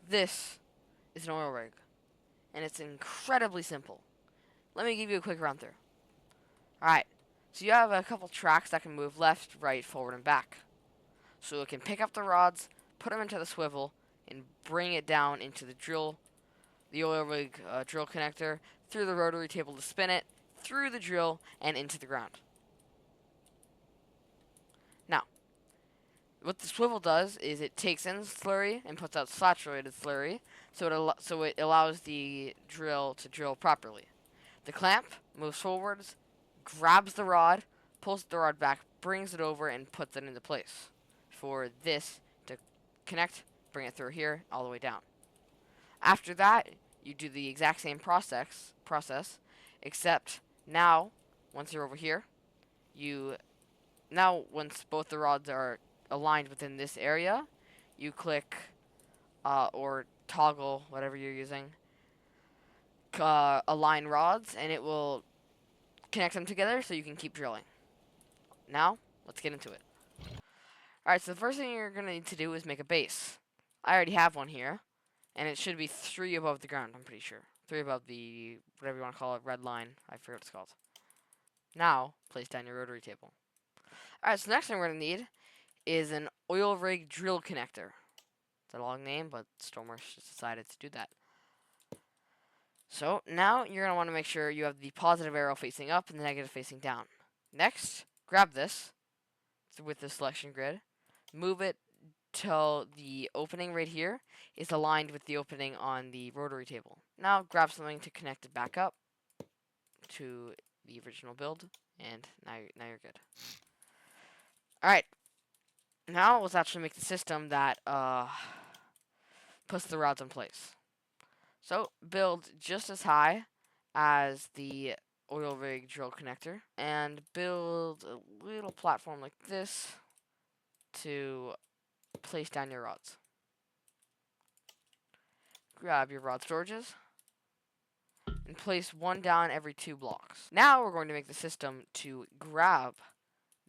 This is an oil rig, and it's incredibly simple. Let me give you a quick run through. Alright, so you have a couple tracks that can move left, right, forward, and back. So it can pick up the rods, put them into the swivel, and bring it down into the oil rig drill connector, through the rotary table to spin it, through the drill, and into the ground. Now, what the swivel does is it takes in slurry and puts out saturated slurry, so it allows the drill to drill properly. The clamp moves forwards, grabs the rod, pulls the rod back, brings it over, and puts it into place for this to connect, bring it through here, all the way down. After that, you do the exact same process, except now, once you're over here, once both the rods are aligned within this area, you click or toggle, whatever you're using, align rods, and it will connect them together so you can keep drilling. Now, let's get into it. Alright, so the first thing you're going to need to do is make a base. I already have one here, and it should be 3 above the ground, I'm pretty sure. 3 above the, whatever you want to call it, red line. I forget what it's called. Now, place down your rotary table. Alright, so the next thing we're going to need is an oil rig drill connector. It's a long name, but Stormworks just decided to do that. So, now you're going to want to make sure you have the positive arrow facing up and the negative facing down. Next, grab this with the selection grid, move it till the opening right here is aligned with the opening on the rotary table. Now grab something to connect it back up to the original build, and now you're good. Alright, now let's actually make the system that puts the rods in place. So build just as high as the oil rig drill connector, and build a little platform like this to place down your rods. Grab your rod storages and place one down every 2 blocks. Now we're going to make the system to grab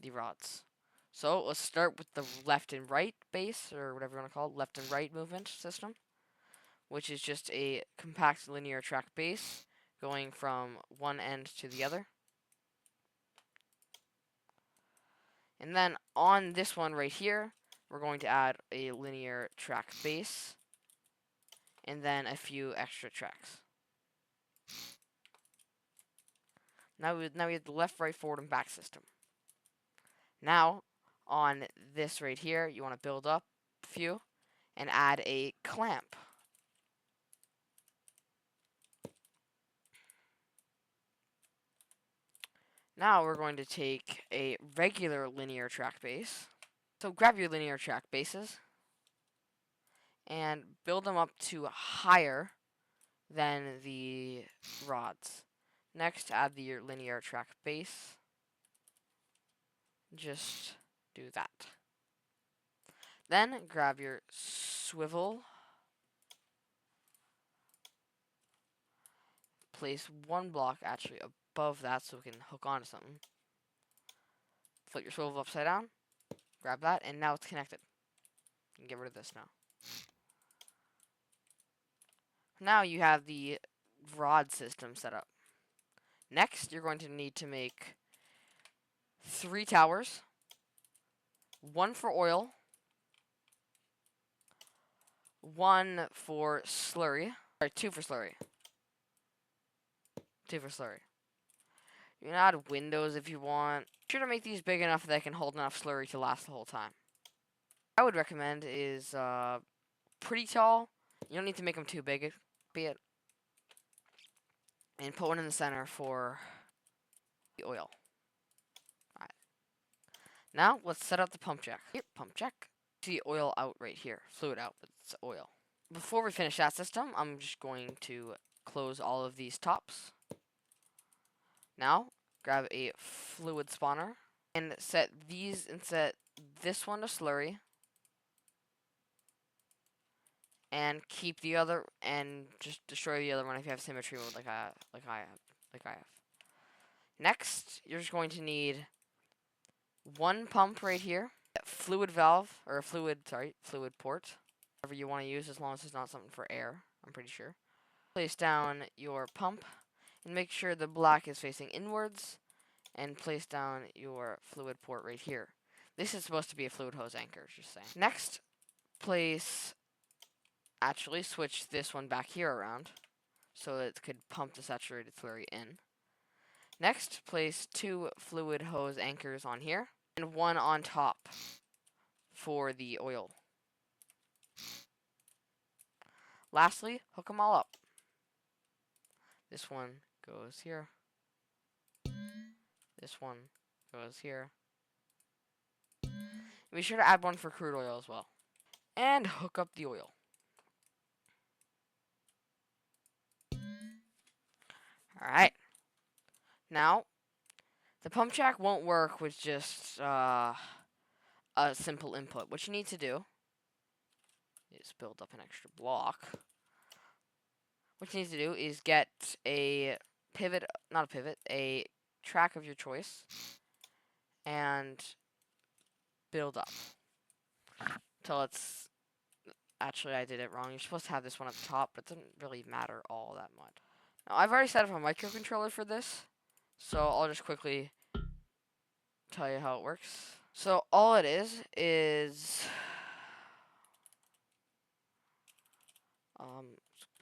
the rods. So let's start with the left and right base, or whatever you want to call it, left and right movement system, which is just a compact linear track base going from one end to the other. And then on this one right here, we're going to add a linear track base and then a few extra tracks. Now we have the left, right, forward, and back system. Now, on this right here, you want to build up a few and add a clamp. Now we're going to take a regular linear track base. So grab your linear track bases and build them up to higher than the rods. Next, add the linear track base. Just do that. Then grab your swivel. Place one block actually above that so it can hook onto something. Flip your swivel upside down. Grab that, and now it's connected. You can get rid of this now. Now you have the rod system set up. Next, you're going to need to make 3 towers. 1 for oil. 1 for slurry. Sorry, 2 for slurry. 2 for slurry. You can add windows if you want. Be sure to make these big enough that they can hold enough slurry to last the whole time. What I would recommend is pretty tall. You don't need to make them too big, be it. And put one in the center for the oil. Alright. Now, let's set up the pump jack. Here, pump jack. See oil out right here. Fluid out, but it's oil. Before we finish that system, I'm just going to close all of these tops. Now, grab a fluid spawner and set this one to slurry. And keep the other, and just destroy the other one if you have symmetry mode like I have. Next, you're just going to need 1 pump right here, fluid valve, or fluid port, whatever you want to use, as long as it's not something for air, I'm pretty sure. Place down your pump and make sure the black is facing inwards, and place down your fluid port right here. This is supposed to be a fluid hose anchor, just saying. Next, switch this one back here around so it could pump the saturated slurry in. Next, place 2 fluid hose anchors on here and 1 on top for the oil. Lastly, hook them all up. This one goes here. This one goes here. Be sure to add one for crude oil as well. And hook up the oil. Alright. Now, the pump jack won't work with just a simple input. What you need to do is build up an extra block. What you need to do is get a track of your choice, and build up till it's. Actually, I did it wrong. You're supposed to have this one at the top, but it doesn't really matter all that much. Now, I've already set up a microcontroller for this, so I'll just quickly tell you how it works. So all it is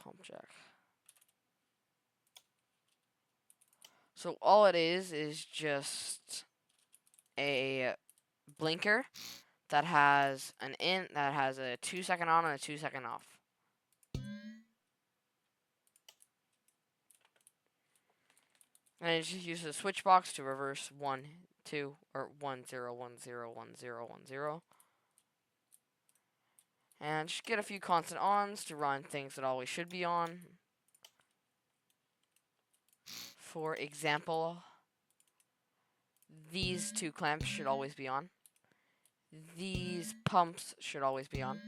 pump jack. So all it is just a blinker that has a 2-second on and a 2-second off. And it just uses a switch box to reverse 1, 2, or 1, 0, 1, 0, 1, 0, 1, 0. And just get a few constant ons to run things that always should be on. For example, these 2 clamps should always be on. These pumps should always be on.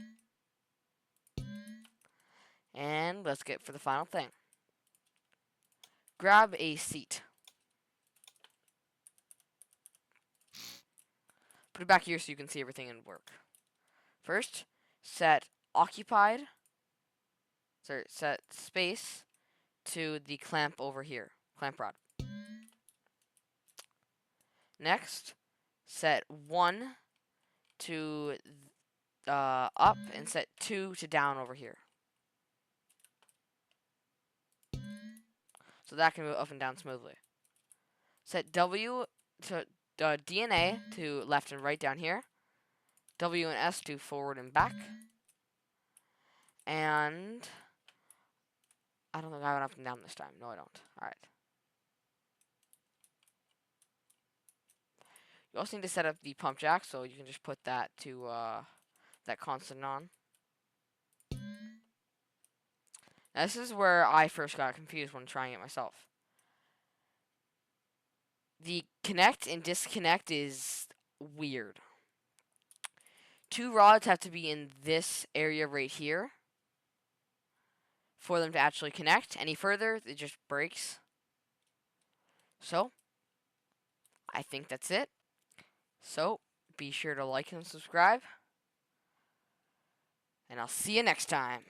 And let's get for the final thing. Grab a seat. Put it back here so you can see everything in work. First, set space to the clamp over here, clamp rod. Next, set 1 to up and set 2 to down over here. So that can move up and down smoothly. Set W to D and A to left and right down here. W and S to forward and back. And I don't think I went up and down this time. No, I don't. Alright. You also need to set up the pump jack, so you can just put that to that constant on. Now, this is where I first got confused when trying it myself. The connect and disconnect is weird. 2 rods have to be in this area right here for them to actually connect. Any further, it just breaks. So, I think that's it. So, be sure to like and subscribe. And I'll see you next time.